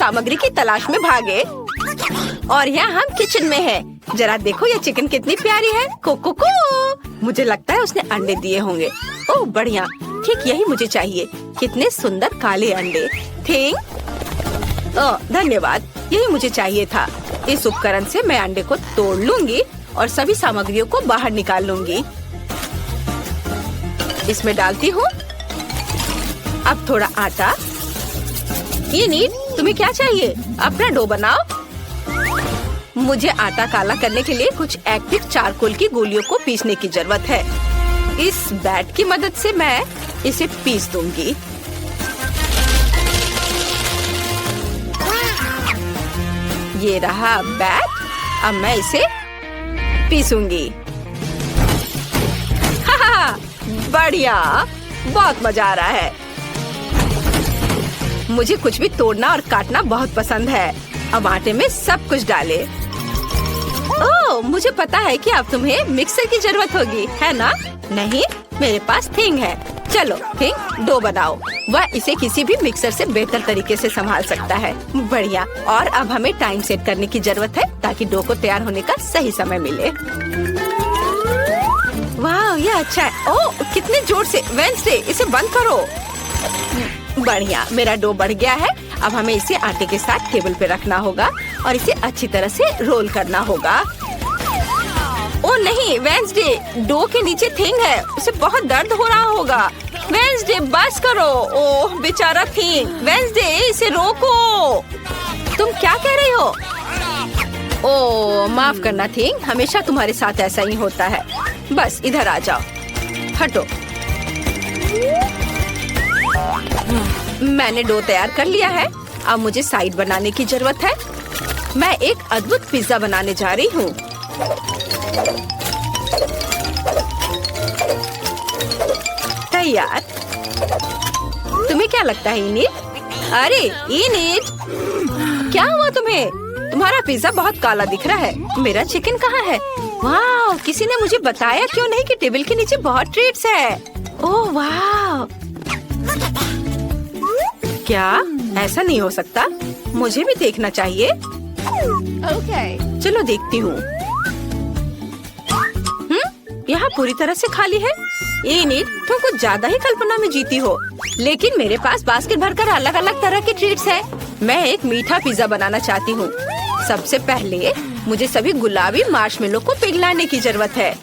सामग्री की तलाश में भागे और यहाँ हम किचन में हैं। जरा देखो ये चिकन कितनी प्यारी है। को मुझे लगता है उसने अंडे दिए होंगे। ओह बढ़िया, ठीक यही मुझे चाहिए। कितने सुंदर काले अंडे। धन्यवाद, यही मुझे चाहिए था। इस उपकरण से मैं अंडे को तोड़ लूंगी और सभी सामग्रियों को बाहर निकाल लूंगी। इसमें डालती हूँ। अब थोड़ा आटा। ये नीट, तुम्हें क्या चाहिए? अपना डो बनाओ। मुझे आटा काला करने के लिए कुछ एक्टिव चारकोल की गोलियों को पीसने की जरूरत है। इस बैट की मदद से मैं इसे पीस दूंगी। ये रहा बैट। अब मैं इसे पीसूंगी। बढ़िया, बहुत मजा आ रहा है। मुझे कुछ भी तोड़ना और काटना बहुत पसंद है। अब आटे में सब कुछ डाले। ओह, मुझे पता है कि अब तुम्हें मिक्सर की जरूरत होगी, है ना? नहीं, मेरे पास थिंग है। चलो थिंग, डो बनाओ। वह इसे किसी भी मिक्सर से बेहतर तरीके से संभाल सकता है। बढ़िया। और अब हमें टाइम सेट करने की जरूरत है ताकि डो को तैयार होने का सही समय मिले। वाह, ये अच्छा है। ओह, कितने जोर से। वेंसडे, इसे बंद करो। बढ़िया, मेरा डो बढ़ गया है। अब हमें इसे आटे के साथ टेबल पे रखना होगा और इसे अच्छी तरह से रोल करना होगा। ओह नहीं वेंसडे, डो के नीचे थिंग है, उसे बहुत दर्द हो रहा होगा। वेंसडे बस करो। ओह बेचारा थिंग। वेंसडे, इसे रोको। तुम क्या कह रही हो? ओह माफ करना थिंग, हमेशा तुम्हारे साथ ऐसा ही होता है। बस इधर आ जाओ। हटो। मैंने डो तैयार कर लिया है। अब मुझे साइड बनाने की जरूरत है। मैं एक अद्भुत पिज्जा बनाने जा रही हूँ। तैयार। तुम्हें क्या लगता है इनीट? अरे इनीट, क्या हुआ तुम्हें? तुम्हारा पिज्जा बहुत काला दिख रहा है। मेरा चिकन कहाँ है? वाह, किसी ने मुझे बताया क्यों नहीं कि टेबल के नीचे बहुत ट्रीट्स है। ओह वाह, क्या ऐसा नहीं हो सकता? मुझे भी देखना चाहिए। चलो देखती हूँ। यहाँ पूरी तरह से खाली है। ये नीट, तुम कुछ ज्यादा ही कल्पना में जीती हो। लेकिन मेरे पास बास्केट भरकर अलग अलग तरह के ट्रीट्स हैं। मैं एक मीठा पिज्जा बनाना चाहती हूँ। सबसे पहले मुझे सभी गुलाबी मार्शमेलो को पिघलाने की जरूरत है।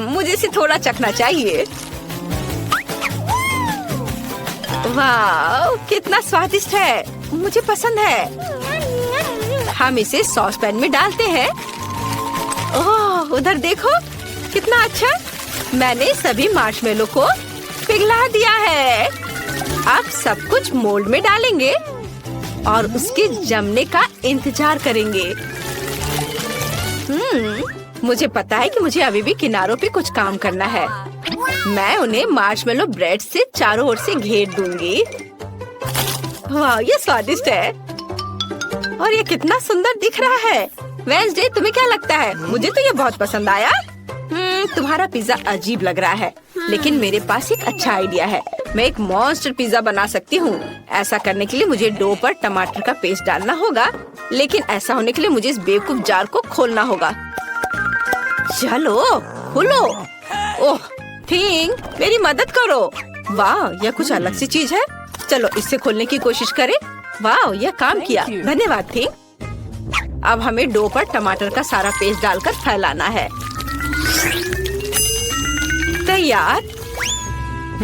मुझे इसे थोड़ा चखना चाहिए। वाह, कितना स्वादिष्ट है। मुझे पसंद है। हम इसे सॉस पैन में डालते हैं। ओह उधर देखो, कितना अच्छा। मैंने सभी मार्शमेलो को पिघला दिया है। अब सब कुछ मोल्ड में डालेंगे और उसके जमने का इंतजार करेंगे। मुझे पता है कि मुझे अभी भी किनारों पे कुछ काम करना है। मैं उन्हें मार्शमेलो ब्रेड से चारों ओर से घेर दूंगी। वाह, ये स्वादिष्ट है और ये कितना सुंदर दिख रहा है। वेंसडे, तुम्हें क्या लगता है? मुझे तो ये बहुत पसंद आया। तुम्हारा पिज्जा अजीब लग रहा है, लेकिन मेरे पास एक अच्छा आइडिया है। मैं एक मॉन्स्टर पिज्जा बना सकती हूँ। ऐसा करने के लिए मुझे डो पर टमाटर का पेस्ट डालना होगा, लेकिन ऐसा होने के लिए मुझे इस बेवकूफ जार को खोलना होगा। चलो खोलो। ओह थिंग, मेरी मदद करो। वाह, यह कुछ अलग सी चीज है। चलो इससे खोलने की कोशिश करें। वाह, यह काम किया। धन्यवाद थिंग। अब हमें डो पर टमाटर का सारा पेस्ट डालकर फैलाना है। तैयार।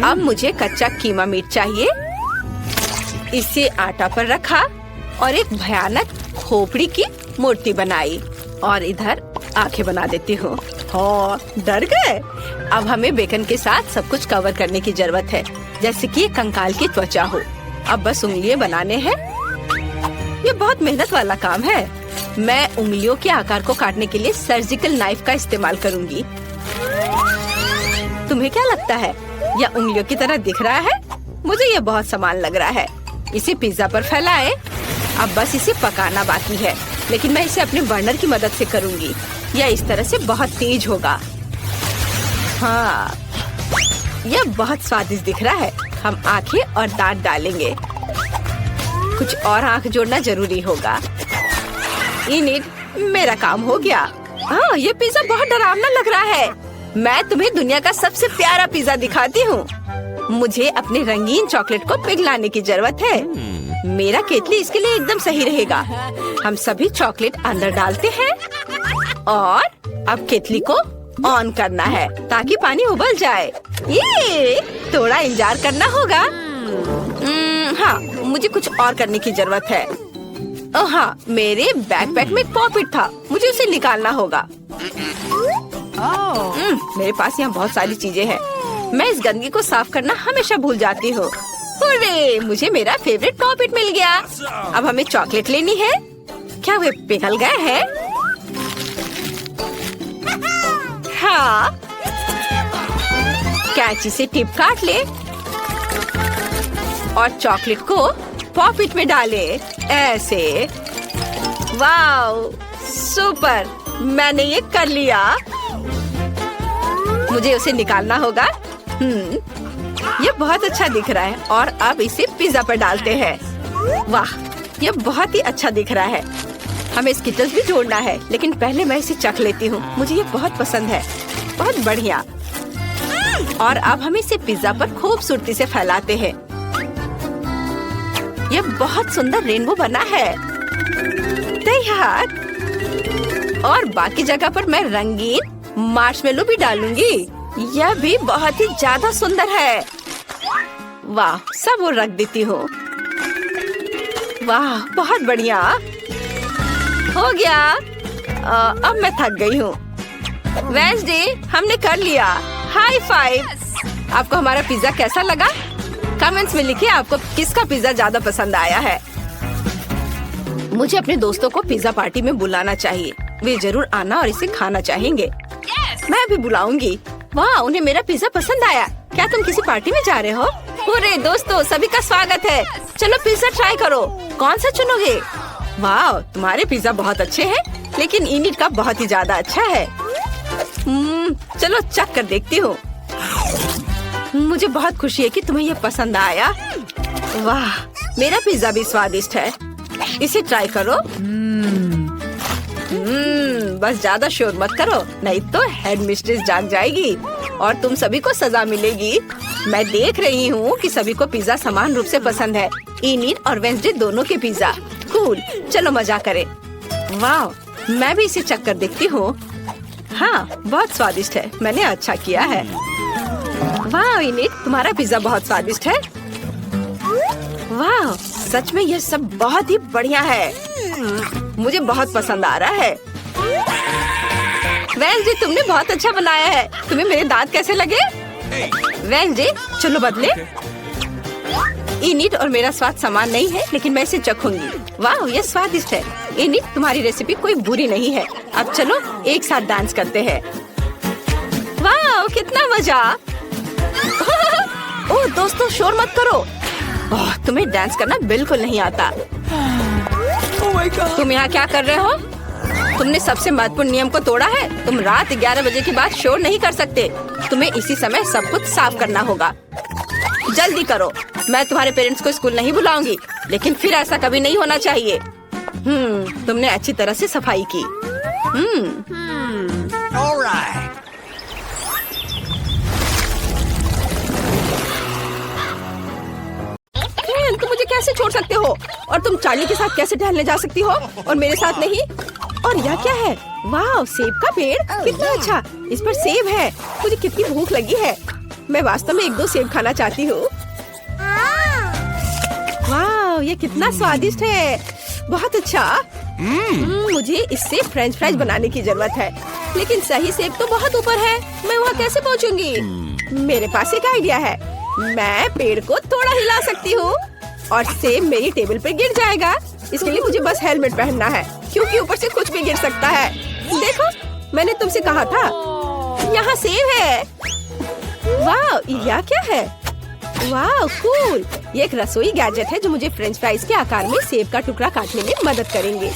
अब मुझे कच्चा कीमा मीट चाहिए। इसे आटा पर रखा और एक भयानक खोपड़ी की मूर्ति बनाई और इधर आंखें बना देती हूँ। डर गए? अब हमें बेकन के साथ सब कुछ कवर करने की जरूरत है, जैसे कि कंकाल की त्वचा हो। अब बस उंगलियां बनाने हैं। ये बहुत मेहनत वाला काम है। मैं उंगलियों के आकार को काटने के लिए सर्जिकल नाइफ का इस्तेमाल करूंगी। तुम्हें क्या लगता है? यह उंगलियों की तरह दिख रहा है? मुझे यह बहुत समान लग रहा है। इसे पिज्जा पर फैलाएं। अब बस इसे पकाना बाकी है, लेकिन मैं इसे अपने बर्नर की मदद से करूंगी। यह इस तरह से बहुत तेज होगा। हाँ, यह बहुत स्वादिष्ट दिख रहा है। हम आंखें और दांत डालेंगे। कुछ और आंख जोड़ना जरूरी होगा। इनिट, मेरा काम हो गया। हाँ, ये पिज्जा बहुत डरावना लग रहा है। मैं तुम्हें दुनिया का सबसे प्यारा पिज्जा दिखाती हूँ। मुझे अपने रंगीन चॉकलेट को पिघलाने की जरूरत है। मेरा केतली इसके लिए एकदम सही रहेगा। हम सभी चॉकलेट अंदर डालते हैं और अब केतली को ऑन करना है ताकि पानी उबल जाए। ये थोड़ा इंतजार करना होगा। हाँ, मुझे कुछ और करने की जरूरत है। हाँ, मेरे बैकपैक में एक पॉपिट था, मुझे उसे निकालना होगा। मेरे पास यहाँ बहुत सारी चीजें हैं। मैं इस गंदगी को साफ करना हमेशा भूल जाती हूँ। अरे, मुझे मेरा फेवरेट पॉपिट मिल गया। अब हमें चॉकलेट लेनी है। क्या वे पिघल गए हैं? हाँ, कैंची से टिप काट ले और चॉकलेट को पॉपिट में डाले। ऐसे। Wow, super! मैंने ये कर लिया। मुझे उसे निकालना होगा। ये बहुत अच्छा दिख रहा है और अब इसे पिज्जा पर डालते हैं। वाह, ये बहुत ही अच्छा दिख रहा है। हमें स्किटल्स भी जोड़ना है, लेकिन पहले मैं इसे चख लेती हूँ। मुझे ये बहुत पसंद है। बहुत बढ़िया। और अब हम इसे पिज्जा पर खूबसूरती से फैलाते हैं। ये बहुत सुंदर रेनबो बना है। तैयार। और बाकी जगह पर मैं रंगीन मार्शमेलो भी डालूंगी। यह भी बहुत ही ज्यादा सुंदर है। वाह, सब वो रख देती हूँ। वाह, बहुत बढ़िया हो गया। अब मैं थक गई हूँ। वेडनेसडे, हमने कर लिया। High five. आपको हमारा पिज्जा कैसा लगा? कमेंट्स में लिखिए आपको किसका पिज्जा ज्यादा पसंद आया है। मुझे अपने दोस्तों को पिज्जा पार्टी में बुलाना चाहिए। वे जरूर आना और इसे खाना चाहेंगे। मैं भी बुलाऊंगी। वाह, उन्हें मेरा पिज्जा पसंद आया। क्या तुम किसी पार्टी में जा रहे हो? अरे दोस्तों, सभी का स्वागत है। चलो पिज्जा ट्राई करो। कौन सा चुनोगे? वाह, तुम्हारे पिज्जा बहुत अच्छे हैं, लेकिन इनिट का बहुत ही ज्यादा अच्छा है। चलो चख कर देखती हूँ। मुझे बहुत खुशी है कि तुम्हें ये पसंद आया। वाह, मेरा पिज्जा भी स्वादिष्ट है। इसे ट्राई करो। बस ज्यादा शोर मत करो, नहीं तो हेड मिस्ट्रेस जाग जाएगी और तुम सभी को सजा मिलेगी। मैं देख रही हूँ कि सभी को पिज्जा समान रूप से पसंद है। इनिट और वेडनेसडे दोनों के पिज्जा। कूल, चलो मजा करें। वाह, मैं भी इसे चख कर देखती हूँ। हाँ, बहुत स्वादिष्ट है। मैंने अच्छा किया है। वाह इनिट, तुम्हारा पिज्जा बहुत स्वादिष्ट है। वाह, सच में ये सब बहुत ही बढ़िया है। मुझे बहुत पसंद आ रहा है। वेडनेसडे, तुमने बहुत अच्छा बनाया है। तुम्हें मेरे दांत कैसे लगे? वेडनेसडे, चलो बदले। इनिट और मेरा स्वाद समान नहीं है, लेकिन मैं इसे चखूंगी। वाह, ये स्वादिष्ट है। इनिट, तुम्हारी रेसिपी कोई बुरी नहीं है। अब चलो एक साथ डांस करते हैं। वाह, कितना मजा। ओह दोस्तों, शोर मत करो। ओह, तुम्हें डांस करना बिल्कुल नहीं आता। तुम यहाँ क्या कर रहे हो? तुमने सबसे महत्वपूर्ण नियम को तोड़ा है। तुम रात 11 बजे के बाद शोर नहीं कर सकते। तुम्हें इसी समय सब कुछ साफ करना होगा। जल्दी करो। मैं तुम्हारे पेरेंट्स को स्कूल नहीं बुलाऊंगी, लेकिन फिर ऐसा कभी नहीं होना चाहिए। तुमने अच्छी तरह से सफाई की। तुम मुझे कैसे छोड़ सकते हो? और तुम चार्ली के साथ कैसे टहलने जा सकती हो और मेरे साथ नहीं? और यह क्या है? वाह, सेब का पेड़, कितना अच्छा। इस पर सेब है। मुझे कितनी भूख लगी है। मैं वास्तव में 1-2 सेब खाना चाहती हूँ। वाह, ये कितना स्वादिष्ट है। बहुत अच्छा। मुझे इससे फ्रेंच फ्राइज बनाने की जरूरत है, लेकिन सही सेब तो बहुत ऊपर है। मैं वहाँ कैसे पहुँचूंगी? मेरे पास एक आइडिया है। मैं पेड़ को थोड़ा हिला सकती हूँ और सेब मेरी टेबल पर गिर जाएगा। इसके लिए मुझे बस हेलमेट पहनना है, क्योंकि ऊपर से कुछ भी गिर सकता है। देखो, मैंने तुमसे कहा था। यहाँ सेब है। वाह, यह क्या है? वाह, कूल। ये एक रसोई गैजेट है जो मुझे फ्रेंच फ्राइज के आकार में सेब का टुकड़ा काटने में मदद करेंगे।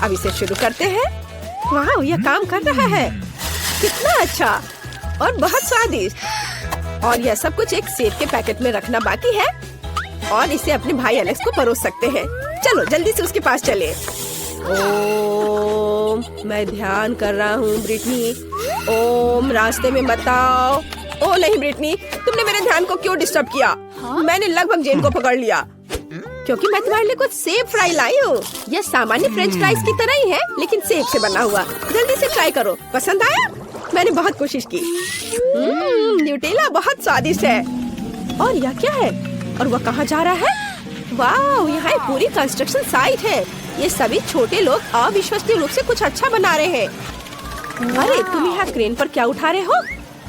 अब इसे शुरू करते हैं। वाह, यह काम कर रहा है। कितना अच्छा और बहुत स्वादिष्ट। और यह सब कुछ एक सेब के पैकेट में रखना बाकी है। और इसे अपने भाई एलेक्स को परोस सकते हैं। चलो जल्दी से उसके पास चले। ओम, मैं ध्यान कर रहा हूँ ब्रिटनी। ओम, रास्ते में मत आओ। ओ नहीं ब्रिटनी, तुमने मेरे ध्यान को क्यों डिस्टर्ब किया? मैंने लगभग जेन को पकड़ लिया क्योंकि मैं तुम्हारे लिए कुछ सेब फ्राई लाई हूँ। यह सामान्य फ्रेंच फ्राइज की तरह ही है, लेकिन सेब से बना हुआ। जल्दी से ट्राई करो। पसंद आया? मैंने बहुत कोशिश की। न्यूटेला बहुत स्वादिष्ट है। और यह क्या है? और वह कहाँ जा रहा है? वाह, यहाँ एक पूरी कंस्ट्रक्शन साइट है। ये सभी छोटे लोग अविश्वसनीय रूप से कुछ अच्छा बना रहे हैं। अरे तुम यहाँ क्रेन पर क्या उठा रहे हो?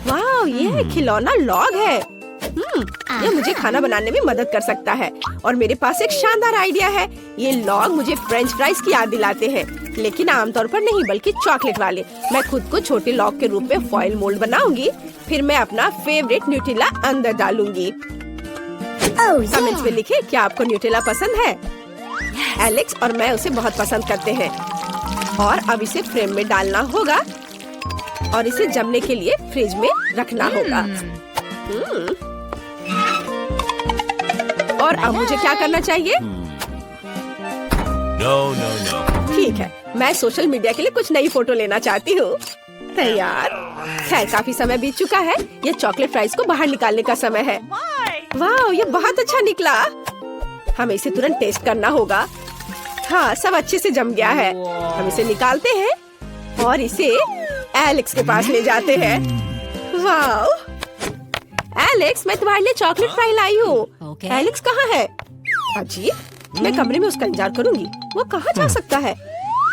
वाह, ये खिलौना लॉग है। यह मुझे खाना बनाने में मदद कर सकता है। और मेरे पास एक शानदार आइडिया है। ये लॉग मुझे फ्रेंच फ्राइज की याद दिलाते हैं, लेकिन आमतौर पर नहीं बल्कि चॉकलेट वाले। मैं खुद को छोटे लॉग के रूप में फॉइल मोल्ड बनाऊंगी। फिर मैं अपना फेवरेट न्यूटेला अंदर डालूंगी। कमेंट्स में लिखे क्या आपको न्यूटेला पसंद है। एलेक्स और मैं उसे बहुत पसंद करते हैं। और अब इसे फ्रेम में डालना होगा और इसे जमने के लिए फ्रिज में रखना होगा। और अब मुझे क्या करना चाहिए? No. ठीक है, मैं सोशल मीडिया के लिए कुछ नई फोटो लेना चाहती हूँ। तैयार। खैर काफी समय बीत चुका है। ये चॉकलेट फ्राइज को बाहर निकालने का समय है। वाह, ये बहुत अच्छा निकला। हमें इसे तुरंत टेस्ट करना होगा। हाँ, सब अच्छे से जम गया है। हम इसे निकालते हैं और इसे एलेक्स के पास ले जाते हैं। वाह एलेक्स, मैं तुम्हारे लिए चॉकलेट फ्राई लाई हूँ। एलेक्स कहाँ है? अजीब, मैं कमरे में उसका इंतजार करूंगी। वो कहाँ जा सकता है?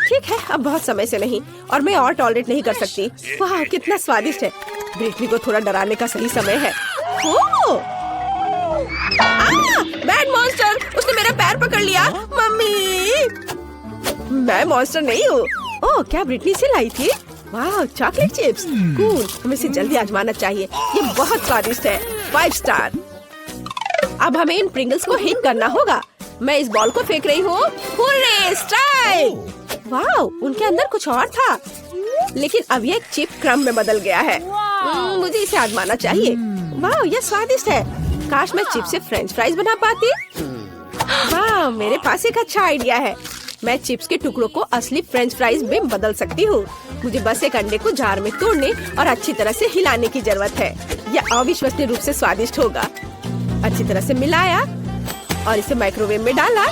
ठीक है, अब बहुत समय से नहीं और मैं और टॉलरेट नहीं कर सकती। वाह, कितना स्वादिष्ट है। ब्रिटनी को थोड़ा डराने का सही समय है। बैड मॉन्स्टर, उसने मेरा पैर पकड़ लिया। मम्मी, मैं मॉन्स्टर नहीं हूँ। ओह, क्या ब्रिटनी से लाई थी? वाह, चॉकलेट चिप्स, कूल। हमें इसे जल्दी आजमाना चाहिए। ये बहुत स्वादिष्ट है। 5 स्टार। अब हमें इन प्रिंगल्स को हिट करना होगा। मैं इस बॉल को फेंक रही हूँ। Hurray, strike! वाह, उनके अंदर कुछ और था, लेकिन अब ये एक चिप क्रम में बदल गया है। मुझे इसे आजमाना चाहिए। वाह, ये स्वादिष्ट है। काश मैं चिप से फ्रेंच फ्राइज बना पाती। वाह, मेरे पास एक अच्छा आइडिया है। मैं चिप्स के टुकड़ों को असली फ्रेंच फ्राइज में बदल सकती हूँ। मुझे बस एक अंडे को जार में तोड़ने और अच्छी तरह से हिलाने की जरूरत है। यह अविश्वसनीय रूप से स्वादिष्ट होगा। अच्छी तरह से मिलाया और इसे माइक्रोवेव में डाला।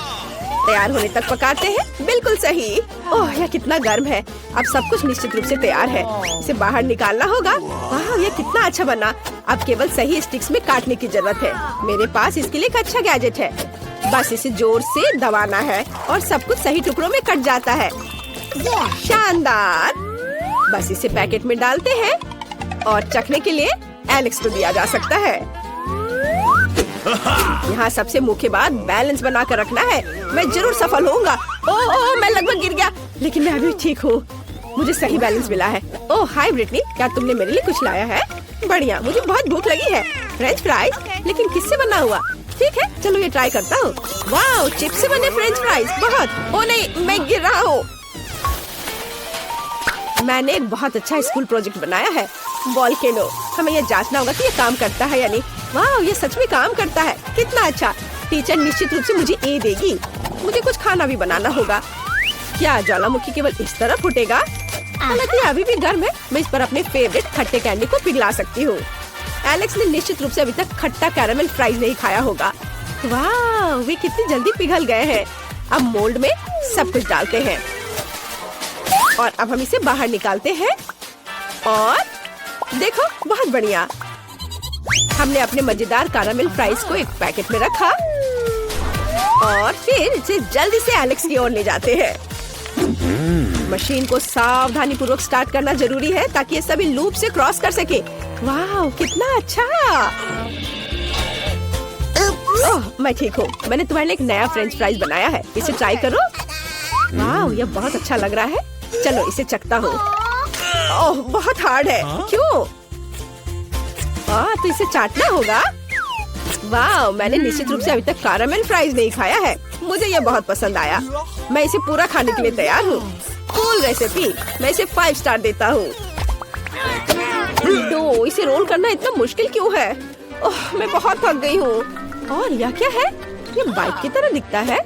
तैयार होने तक पकाते हैं। बिल्कुल सही। ओह, यह कितना गर्म है। अब सब कुछ निश्चित रूप से तैयार है। इसे बाहर निकालना होगा। वाह, यह कितना अच्छा बना। अब केवल सही स्टिक्स में काटने की जरूरत है। मेरे पास इसके लिए एक अच्छा गैजेट है। बस इसे जोर से दबाना है और सब कुछ सही टुकड़ों में कट जाता है। शानदार। बस इसे पैकेट में डालते हैं और चखने के लिए एलेक्स को दिया जा सकता है। यहाँ सबसे मुख्य बात बैलेंस बना कर रखना है। मैं जरूर सफल होऊंगा। ओह, मैं लगभग गिर गया, लेकिन मैं अभी ठीक हूँ। मुझे सही बैलेंस मिला है। ओह हाय ब्रिटनी, क्या तुमने मेरे लिए कुछ लाया है? बढ़िया, मुझे बहुत भूख लगी है। फ्रेंच फ्राइज, लेकिन किससे बना हुआ? ठीक है, चलो ये ट्राई करता हूँ। वाह, चिप्स से बने फ्रेंच फ्राइज, बहुत। ओ नहीं, मैं गिर रहा हूँ। मैंने एक बहुत अच्छा स्कूल प्रोजेक्ट बनाया है, वॉल्केनो। हमें ये जांचना होगा कि ये काम करता है या नहीं। वाह, ये सच में काम करता है। कितना अच्छा। टीचर निश्चित रूप से मुझे ए देगी। मुझे कुछ खाना भी बनाना होगा। क्या ज्वालामुखी केवल इस तरह फूटेगा? हालांकि अभी भी गर्म है। मैं इस पर अपने फेवरेट खट्टे कैंडी को पिघला सकती हूँ। एलेक्स ने निश्चित रूप से अभी तक खट्टा कैरामेल फ्राइज नहीं खाया होगा। वाह, वे कितनी जल्दी पिघल गए हैं। अब मोल्ड में सब कुछ डालते हैं और अब हम इसे बाहर निकालते हैं। और देखो, बहुत बढ़िया। हमने अपने मजेदार कैरामेल फ्राइज को एक पैकेट में रखा और फिर इसे जल्दी से एलेक्स की ओर ले जाते हैं। मशीन को सावधानी पूर्वक स्टार्ट करना जरूरी है ताकि ये सभी लूप से क्रॉस कर सके। वाह, कितना अच्छा। ओह, मैं ठीक हूँ। मैंने तुम्हारे लिए एक नया फ्रेंच फ्राइज बनाया है। इसे ट्राई करो। वाह, यह बहुत अच्छा लग रहा है। चलो इसे चखता हूँ। ओह, बहुत हार्ड है। क्यों? तो इसे चाटना होगा। वाह, मैंने निश्चित रूप से अभी तक कैरामेल फ्राइज नहीं खाया है। मुझे यह बहुत पसंद आया। मैं इसे पूरा खाने के लिए तैयार हूँ। Cool recipe. मैं इसे 5 स्टार देता हूँ। तो इसे रोल करना इतना मुश्किल क्यों है? ओह, मैं बहुत थक गई हूँ। और यह क्या है? ये बाइक की तरह दिखता है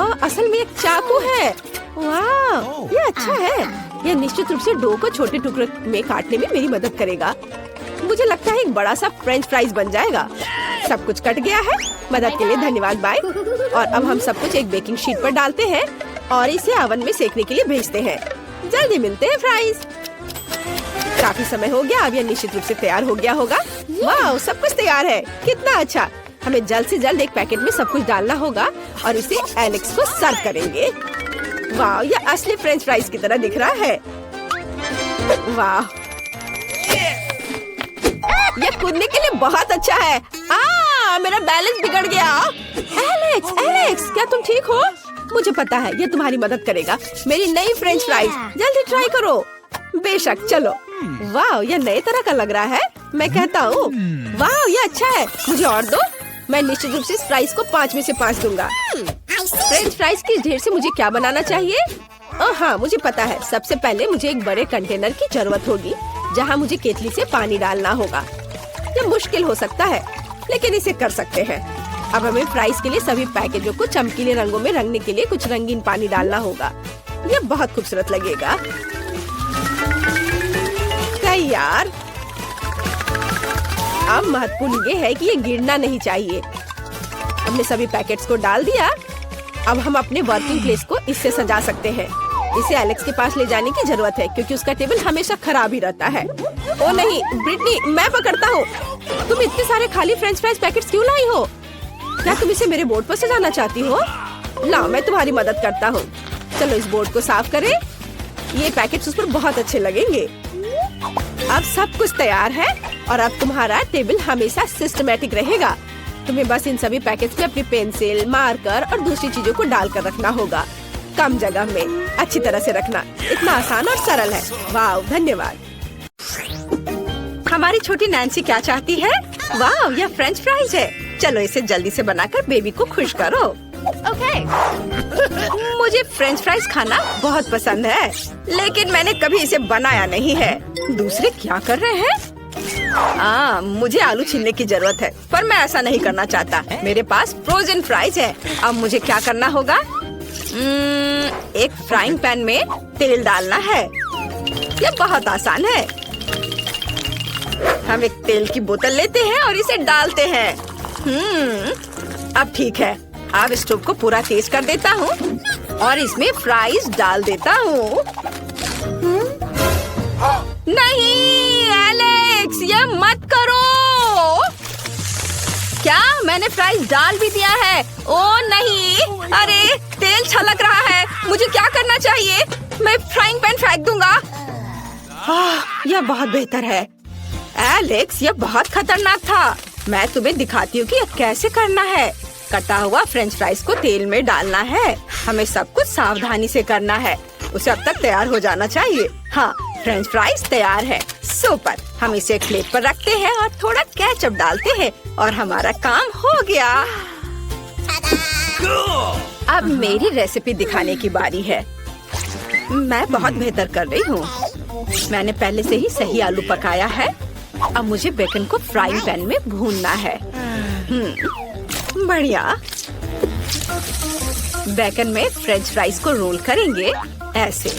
और असल में एक चाकू है। वाह, ये अच्छा है। यह निश्चित रूप से डो को छोटे टुकड़ों में काटने में मेरी मदद करेगा। मुझे लगता है एक बड़ा सा फ्रेंच फ्राइज बन जाएगा। सब कुछ कट गया है। मदद के लिए धन्यवाद बाय। और अब हम सब कुछ एक बेकिंग शीट पर डालते हैं और इसे ओवन में सेकने के लिए भेजते हैं। जल्दी मिलते हैं फ्राइज। काफी समय हो गया, अब यह निश्चित रूप से तैयार हो गया होगा। वाह, सब कुछ तैयार है। कितना अच्छा। हमें जल्द से जल्द एक पैकेट में सब कुछ डालना होगा और इसे एलेक्स को सर्व करेंगे। वाह, यह असली फ्रेंच फ्राइज की तरह दिख रहा है। वाह, यह कूदने के लिए बहुत अच्छा है। मेरा बैलेंस बिगड़ गया। एलेक्स, एलेक्स, क्या तुम ठीक हो? मुझे पता है यह तुम्हारी मदद करेगा। मेरी नई फ्रेंच फ्राइज, जल्दी ट्राई करो। बेशक, चलो। वाह, यह नए तरह का लग रहा है। मैं कहता हूँ, वाह, यह अच्छा है। मुझे और दो। मैं निश्चित रूप से इस फ्राइज को 5 में से 5 दूंगा। फ्रेंच फ्राइज की ढेर से मुझे क्या बनाना चाहिए? हाँ, मुझे पता है। सबसे पहले मुझे एक बड़े कंटेनर की जरूरत होगी जहाँ मुझे केतली से पानी डालना होगा। यह मुश्किल हो सकता है, लेकिन इसे कर सकते हैं। अब हमें फ्राइज के लिए सभी पैकेजों को चमकीले रंगों में रंगने के लिए कुछ रंगीन पानी डालना होगा। यह बहुत खूबसूरत लगेगा। तैयार। अब महत्वपूर्ण ये है कि ये गिरना नहीं चाहिए। हमने सभी पैकेट्स को डाल दिया। अब हम अपने वर्किंग प्लेस को इससे सजा सकते हैं। इसे एलेक्स के पास ले जाने की जरूरत है क्योंकि उसका टेबल हमेशा खराब ही रहता है। ओ नहीं, ब्रिटनी, मैं पकड़ता हूँ। तुम इतने सारे खाली फ्रेंच फ्राइज पैकेट्स क्यों लाई हो? क्या तुम इसे मेरे बोर्ड पर सजाना चाहती हो? लाओ, मैं तुम्हारी मदद करता हूँ। चलो इस बोर्ड को साफ करें। ये पैकेट्स उस पर बहुत अच्छे लगेंगे। अब सब कुछ तैयार है और अब तुम्हारा टेबल हमेशा सिस्टमैटिक रहेगा। तुम्हें बस इन सभी पैकेट्स में अपनी पेंसिल, मार्कर और दूसरी चीजों को डालकर रखना होगा। कम जगह में अच्छी तरह से रखना। इतना आसान और सरल है। वाह, धन्यवाद। हमारी छोटी नैन्सी क्या चाहती है? वाह, यह फ्रेंच फ्राइज है। चलो इसे जल्दी से बनाकर बेबी को खुश करो। ओके। मुझे फ्रेंच फ्राइज खाना बहुत पसंद है, लेकिन मैंने कभी इसे बनाया नहीं है। दूसरे क्या कर रहे हैं? मुझे आलू छीलने की जरूरत है, पर मैं ऐसा नहीं करना चाहता। मेरे पास फ्रोजन फ्राइज है। अब मुझे क्या करना होगा? एक फ्राइंग पैन में तेल डालना है। यह बहुत आसान है। हम एक तेल की बोतल लेते हैं और इसे डालते हैं। अब ठीक है। अब स्टोव को पूरा तेज कर देता हूँ और इसमें फ्राइज डाल देता हूँ। नहीं एलेक्स, यह मत करो। क्या मैंने फ्राइज डाल भी दिया है? ओ नहीं, अरे तेल छलक रहा है। मुझे क्या करना चाहिए? मैं फ्राइंग पैन फेंक दूंगा। यह बहुत बेहतर है। एलेक्स, यह बहुत खतरनाक था। मैं तुम्हें दिखाती हूँ कि यह कैसे करना है। कटा हुआ फ्रेंच फ्राइज को तेल में डालना है। हमें सब कुछ सावधानी से करना है। उसे अब तक तैयार हो जाना चाहिए। हाँ, फ्रेंच फ्राइज तैयार है। सुपर। हम इसे एक प्लेट पर रखते हैं और थोड़ा केचप डालते हैं और हमारा काम हो गया। अब मेरी रेसिपी दिखाने की बारी है। मैं बहुत बेहतर कर रही हूँ। मैंने पहले से ही सही आलू पकाया है। अब मुझे बेकन को फ्राइंग पैन में भूनना है। बढ़िया। बेकन में फ्रेंच फ्राइज को रोल करेंगे ऐसे।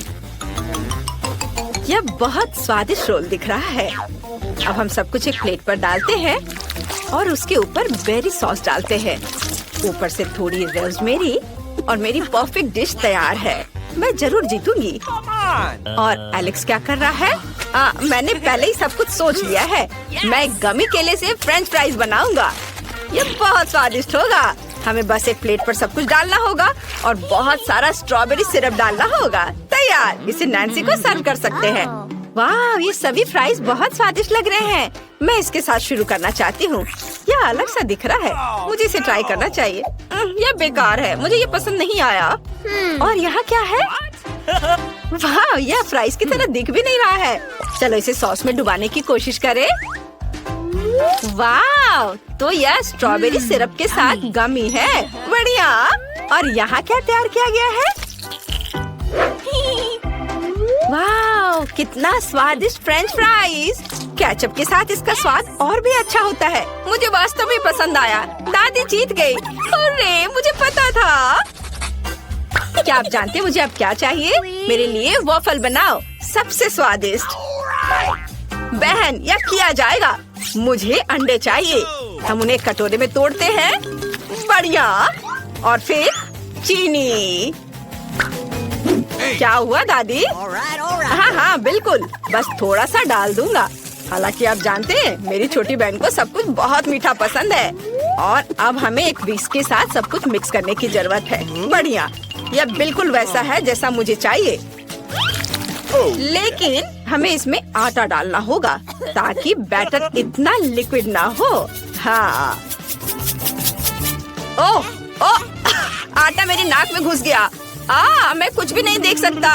यह बहुत स्वादिष्ट रोल दिख रहा है। अब हम सब कुछ एक प्लेट पर डालते हैं और उसके ऊपर बेरी सॉस डालते हैं। ऊपर से थोड़ी रोज़मेरी और मेरी परफेक्ट डिश तैयार है। मैं जरूर जीतूंगी। और एलेक्स क्या कर रहा है? मैंने पहले ही सब कुछ सोच लिया है। मैं गमी केले से फ्रेंच फ्राइज बनाऊंगा। यह बहुत स्वादिष्ट होगा। हमें बस एक प्लेट पर सब कुछ डालना होगा और बहुत सारा स्ट्रॉबेरी सिरप डालना होगा। तैयार। इसे नैन्सी को सर्व कर सकते हैं। वाह, ये सभी फ्राइज बहुत स्वादिष्ट लग रहे हैं। मैं इसके साथ शुरू करना चाहती हूँ। यह अलग सा दिख रहा है। मुझे इसे ट्राई करना चाहिए। यह बेकार है। मुझे ये पसंद नहीं आया। और यहाँ क्या है? वाह, यह फ्राइज की तरह दिख भी नहीं रहा है। चलो इसे सॉस में डुबाने की कोशिश करें। वाह, तो यह स्ट्रॉबेरी सिरप के साथ गमी है। बढ़िया। और यहाँ क्या तैयार किया गया है? वाह, कितना स्वादिष्ट फ्रेंच फ्राइज। केचप के साथ इसका स्वाद और भी अच्छा होता है। मुझे वास्तव में पसंद आया। दादी जीत गई। अरे मुझे पता था। क्या आप जानते हैं मुझे अब क्या चाहिए? मेरे लिए वॉफल बनाओ, सबसे स्वादिष्ट। बहन, यह किया जाएगा। मुझे अंडे चाहिए। हम उन्हें कटोरे में तोड़ते हैं। बढ़िया। और फिर चीनी। क्या हुआ दादी? हाँ हाँ बिल्कुल, बस थोड़ा सा डाल दूंगा। हालांकि आप जानते हैं मेरी छोटी बहन को सब कुछ बहुत मीठा पसंद है। और अब हमें एक विस्क के साथ सब कुछ मिक्स करने की जरूरत है। बढ़िया, यह बिल्कुल वैसा है जैसा मुझे चाहिए। लेकिन हमें इसमें आटा डालना होगा ताकि बैटर इतना लिक्विड ना हो। हाँ। ओह ओह, आटा मेरी नाक में घुस गया। मैं कुछ भी नहीं देख सकता।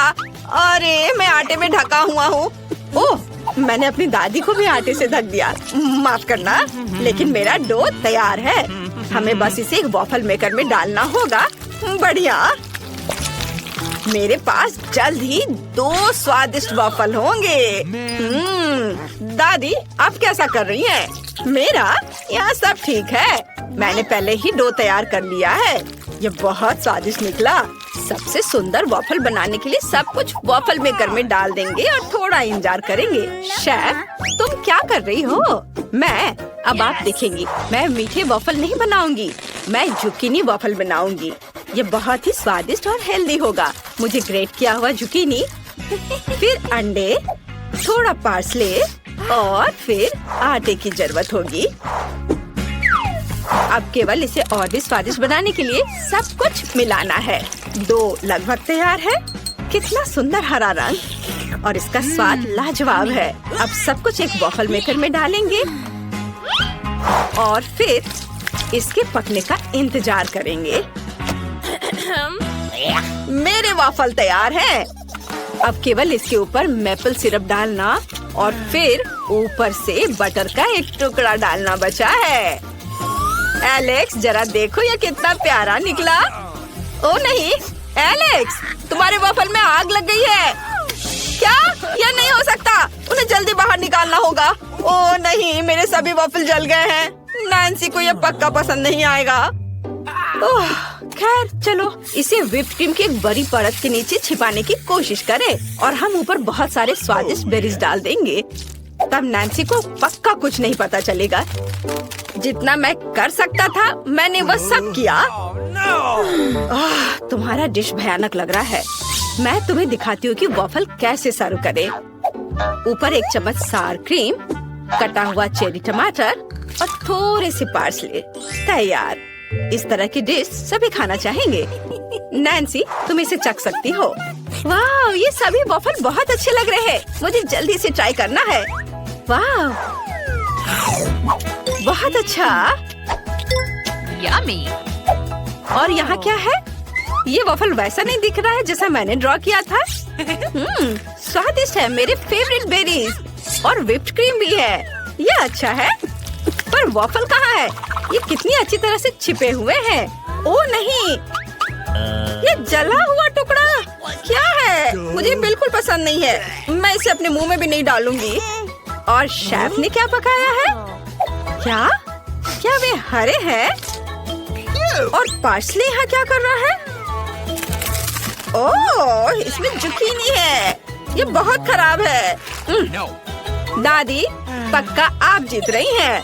अरे मैं आटे में ढका हुआ हूँ। ओह, मैंने अपनी दादी को भी आटे से ढक दिया। माफ करना, लेकिन मेरा डो तैयार है। हमें बस इसे एक वॉफल मेकर में डालना होगा। बढ़िया। मेरे पास जल्द ही 2 स्वादिष्ट वॉफल होंगे। दादी, आप कैसा कर रही हैं? मेरा यहाँ सब ठीक है। मैंने पहले ही डो तैयार कर लिया है। ये बहुत स्वादिष्ट निकला। सबसे सुंदर वॉफल बनाने के लिए सब कुछ वॉफल मेकर में डाल देंगे और थोड़ा इंतजार करेंगे। शेफ, तुम क्या कर रही हो? अब आप देखेंगी, मैं मीठे वॉफल नहीं बनाऊंगी, मैं जुकीनी वॉफल बनाऊंगी। ये बहुत ही स्वादिष्ट और हेल्दी होगा। मुझे ग्रेट किया हुआ जुकीनी, फिर अंडे, थोड़ा पार्सले और फिर आटे की जरूरत होगी। अब केवल इसे और भी स्वादिष्ट बनाने के लिए सब कुछ मिलाना है। डो लगभग तैयार है। कितना सुंदर हरा रंग और इसका स्वाद लाजवाब है। अब सब कुछ एक वॉफल मेकर में डालेंगे और फिर इसके पकने का इंतजार करेंगे। मेरे वॉफल तैयार हैं। अब केवल इसके ऊपर मैपल सिरप डालना और फिर ऊपर से बटर का एक टुकड़ा डालना बचा है। एलेक्स, जरा देखो ये कितना प्यारा निकला। ओ नहीं, एलेक्स, तुम्हारे वॉफल में आग लग गई है। क्या? यह नहीं हो सकता। उन्हें जल्दी बाहर निकालना होगा। ओ नहीं, मेरे सभी वॉफल जल गए हैं। नैन्सी को यह पक्का पसंद नहीं आएगा। ओह, खैर चलो इसे व्हिप्ड क्रीम की एक बड़ी परत के नीचे छिपाने की कोशिश करें और हम ऊपर बहुत सारे स्वादिष्ट बेरीज डाल देंगे। तब नैन्सी को पक्का कुछ नहीं पता चलेगा। जितना मैं कर सकता था मैंने वह सब किया। तुम्हारा डिश भयानक लग रहा है। मैं तुम्हें दिखाती हूँ कि वॉफल कैसे सर्व करें। ऊपर 1 चम्मच सार क्रीम, कटा हुआ चेरी टमाटर और थोड़े से पार्सले। तैयार। इस तरह की डिश सभी खाना चाहेंगे। नैन्सी, तुम इसे चख सकती हो। वाह, ये सभी वॉफल बहुत अच्छे लग रहे हैं। मुझे जल्दी से ट्राई करना है। वाह, बहुत अच्छा। यम्मी। और यहाँ क्या है? ये वॉफल वैसा नहीं दिख रहा है जैसा मैंने ड्रॉ किया था। स्वादिष्ट है। मेरे फेवरेट बेरीज और व्हिप्ड क्रीम भी है। ये अच्छा है। पर वॉफल कहाँ है? ये कितनी अच्छी तरह से छिपे हुए हैं। ओ नहीं, ये जला हुआ टुकड़ा क्या है? मुझे बिल्कुल पसंद नहीं है। मैं इसे अपने मुंह में भी नहीं डालूंगी। और शेफ ने क्या पकाया है? क्या वे हरे हैं? और पार्सले यहाँ क्या कर रहा है? ओह, इसमें जुकीनी है। ये बहुत खराब है। दादी, पक्का आप जीत रही हैं।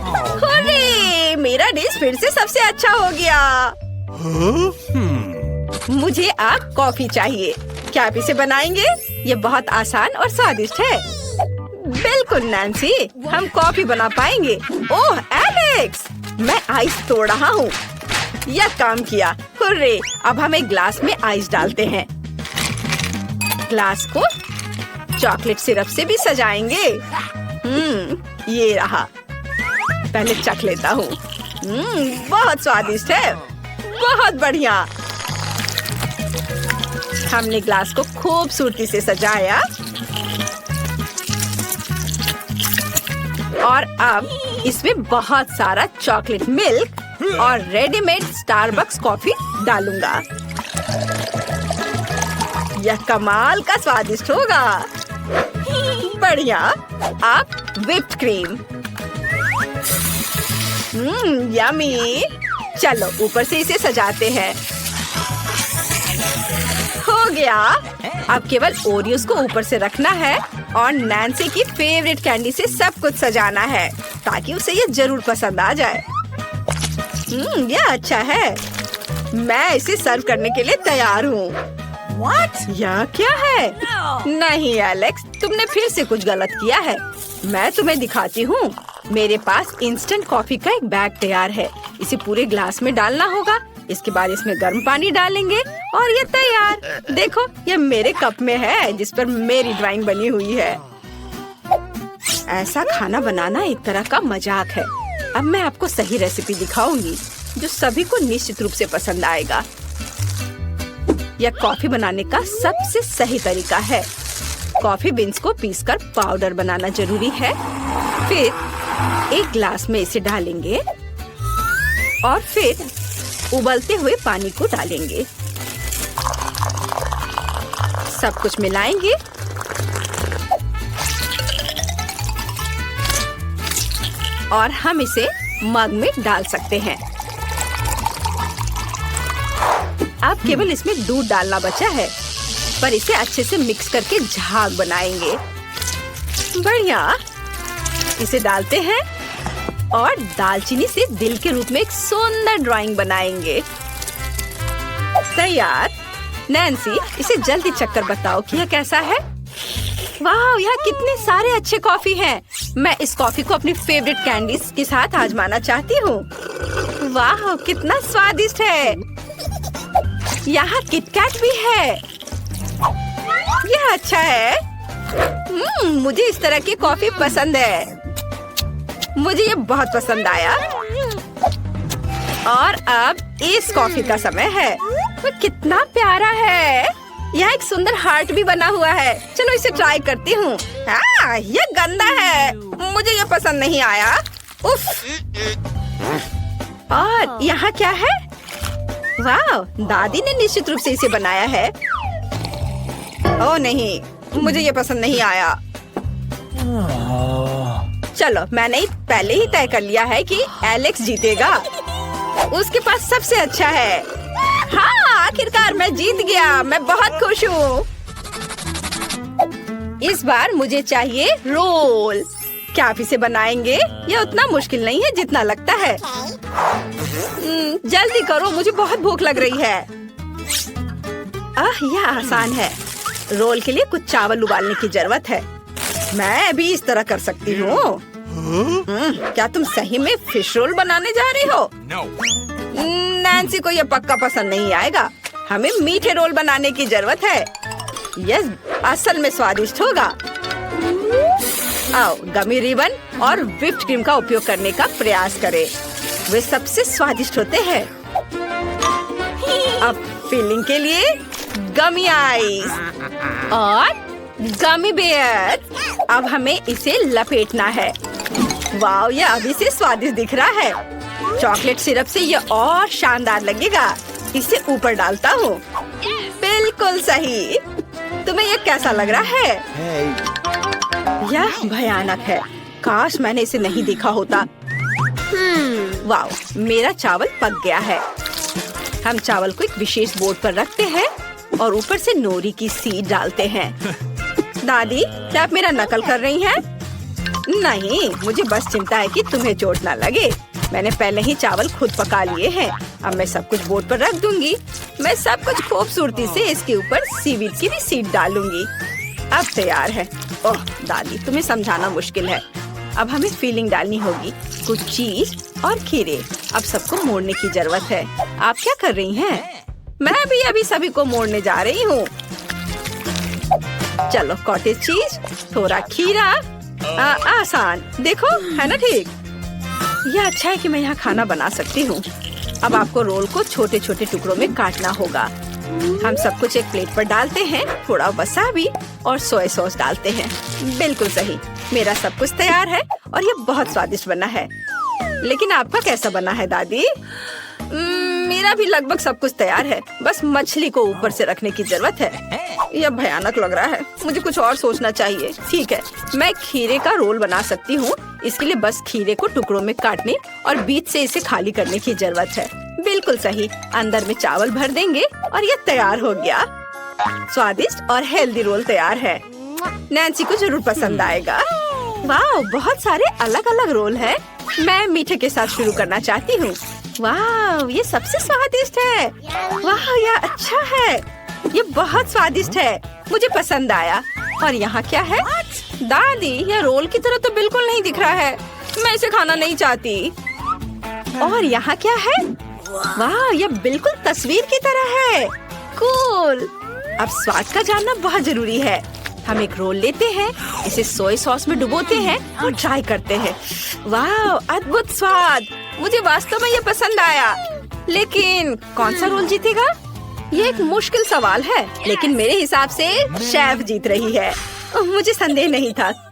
अरे, मेरा डिश फिर से सबसे अच्छा हो गया। मुझे अब कॉफी चाहिए। क्या आप इसे बनाएंगे? ये बहुत आसान और स्वादिष्ट है। बिल्कुल नैन्सी, हम कॉफी बना पाएंगे। ओह एलेक्स, मैं आइस तोड़ रहा हूँ। यह काम किया। हुर्रे, अब हम एक ग्लास में आइस डालते हैं। ग्लास को चॉकलेट सिरप से भी सजाएंगे। ये रहा। पहले चख लेता हूँ। बहुत स्वादिष्ट है। बहुत बढ़िया। हमने ग्लास को खूबसूरती से सजाया और अब इसमें बहुत सारा चॉकलेट मिल्क और रेडीमेड स्टारबक्स कॉफी डालूंगा। यह कमाल का स्वादिष्ट होगा। बढ़िया। अब व्हिप्ड क्रीम। यमी। चलो ऊपर से इसे सजाते हैं। हो गया। अब केवल ओरियोस को ऊपर से रखना है और नैन्सी की फेवरेट कैंडी से सब कुछ सजाना है ताकि उसे ये जरूर पसंद आ जाए। यह अच्छा है। मैं इसे सर्व करने के लिए तैयार हूँ। यह क्या है? नहीं एलेक्स, तुमने फिर से कुछ गलत किया है। मैं तुम्हें दिखाती हूँ। मेरे पास इंस्टेंट कॉफी का एक बैग तैयार है। इसे पूरे ग्लास में डालना होगा। इसके बाद इसमें गर्म पानी डालेंगे और ये तैयार। देखो ये मेरे कप में है जिस पर मेरी ड्राइंग बनी हुई है। ऐसा खाना बनाना एक तरह का मजाक है। अब मैं आपको सही रेसिपी दिखाऊंगी जो सभी को निश्चित रूप से पसंद आएगा। यह कॉफी बनाने का सबसे सही तरीका है। कॉफी बीन्स को पीसकर पाउडर बनाना जरूरी है। फिर एक ग्लास में इसे डालेंगे और फिर उबलते हुए पानी को डालेंगे। सब कुछ मिलाएंगे और हम इसे मग में डाल सकते हैं। अब केवल इसमें दूध डालना बचा है, पर इसे अच्छे से मिक्स करके झाग बनाएंगे। बढ़िया। इसे डालते हैं और दालचीनी से दिल के रूप में एक सुंदर ड्राइंग बनाएंगे। तैयार। नैन्सी, इसे जल्दी चक्कर बताओ कि यह कैसा है। वाह, यहाँ कितने सारे अच्छे कॉफी हैं। मैं इस कॉफी को अपनी फेवरेट कैंडीज के साथ आजमाना चाहती हूँ। वाह, कितना स्वादिष्ट है। यहाँ किटकैट भी है। यह अच्छा है। मुझे इस तरह की कॉफी पसंद है। मुझे ये बहुत पसंद आया। और अब इस कॉफी का समय है। वो कितना प्यारा है। यहाँ एक सुंदर हार्ट भी बना हुआ है। चलो इसे ट्राई करती हूँ। ये गंदा है। मुझे ये पसंद नहीं आया। उफ। और यहाँ क्या है? वाह, दादी ने निश्चित रूप से इसे बनाया है। ओह नहीं, मुझे ये पसंद नहीं आया। चलो, मैंने पहले ही तय कर लिया है कि एलेक्स जीतेगा। उसके पास सबसे अच्छा है। हाँ, आखिरकार मैं जीत गया। मैं बहुत खुश हूँ। इस बार मुझे चाहिए रोल। क्या आप इसे बनाएंगे? यह उतना मुश्किल नहीं है जितना लगता है। जल्दी करो, मुझे बहुत भूख लग रही है। यह आसान है। रोल के लिए कुछ चावल उबालने की जरूरत है। मैं भी इस तरह कर सकती हूँ। क्या तुम सही में फिश रोल बनाने जा रही हो? नैन्सी को यह पक्का पसंद नहीं आएगा। हमें मीठे रोल बनाने की जरूरत है। यह असल में स्वादिष्ट होगा। आओ, गमी रिबन और व्हिप्ड क्रीम का उपयोग करने का प्रयास करें। वे सबसे स्वादिष्ट होते हैं। अब फिलिंग के लिए गमी आइस और गमी बेयर। अब हमें इसे लपेटना है। वाह, यह अभी से स्वादिष्ट दिख रहा है। चॉकलेट सिरप से यह और शानदार लगेगा। इसे ऊपर डालता हूँ। बिल्कुल सही। तुम्हें यह कैसा लग रहा है? यह भयानक है। काश मैंने इसे नहीं देखा होता। वाह, मेरा चावल पक गया है। हम चावल को एक विशेष बोर्ड पर रखते हैं और ऊपर से नोरी की सीड डालते हैं। दादी, क्या आप मेरा नकल कर रही हैं? नहीं, मुझे बस चिंता है कि तुम्हें चोट ना लगे। मैंने पहले ही चावल खुद पका लिए हैं। अब मैं सब कुछ बोर्ड पर रख दूंगी। मैं सब कुछ खूबसूरती से इसके ऊपर सीवीड की भी सीड डालूंगी। अब तैयार है। ओह दादी, तुम्हें समझाना मुश्किल है। अब हमें फीलिंग डालनी होगी। कुछ चीज और खीरे। अब सबको मोड़ने की जरूरत है। आप क्या कर रही हैं? मैं भी अभी सभी को मोड़ने जा रही हूँ। चलो, कॉटेज चीज, थोड़ा खीरा। आसान, देखो है ना ठीक। यह अच्छा है कि मैं यहाँ खाना बना सकती हूँ। अब आपको रोल को छोटे छोटे टुकड़ों में काटना होगा। हम सब कुछ एक प्लेट पर डालते हैं। थोड़ा वसाबी और सोया सॉस डालते हैं। बिल्कुल सही। मेरा सब कुछ तैयार है और ये बहुत स्वादिष्ट बना है। लेकिन आपका कैसा बना है दादी? मेरा भी लगभग सब कुछ तैयार है। बस मछली को ऊपर से रखने की जरूरत है। यह भयानक लग रहा है। मुझे कुछ और सोचना चाहिए। ठीक है, मैं खीरे का रोल बना सकती हूँ। इसके लिए बस खीरे को टुकड़ों में काटने और बीच से इसे खाली करने की जरूरत है। बिल्कुल सही। अंदर में चावल भर देंगे और ये तैयार हो गया। स्वादिष्ट और हेल्दी रोल तैयार है। नैन्सी को जरूर पसंद आएगा। वाह, बहुत सारे अलग अलग रोल है। मैं मीठे के साथ शुरू करना चाहती हूँ। वाह, ये सबसे स्वादिष्ट है। वाह, यह अच्छा है। ये बहुत स्वादिष्ट है। मुझे पसंद आया। और यहाँ क्या है? दादी, यह रोल की तरह तो बिल्कुल नहीं दिख रहा है। मैं इसे खाना नहीं चाहती। और यहाँ क्या है? वाह, यह बिल्कुल तस्वीर की तरह है। कूल। अब स्वाद का जानना बहुत जरूरी है। हम एक रोल लेते हैं, इसे सोया सॉस में डुबोते हैं और ट्राई करते हैं। वाह, अद्भुत स्वाद। मुझे वास्तव में ये पसंद आया। लेकिन कौन सा रोल जीतेगा? ये एक मुश्किल सवाल है, लेकिन मेरे हिसाब से शेफ जीत रही है। मुझे संदेह नहीं था।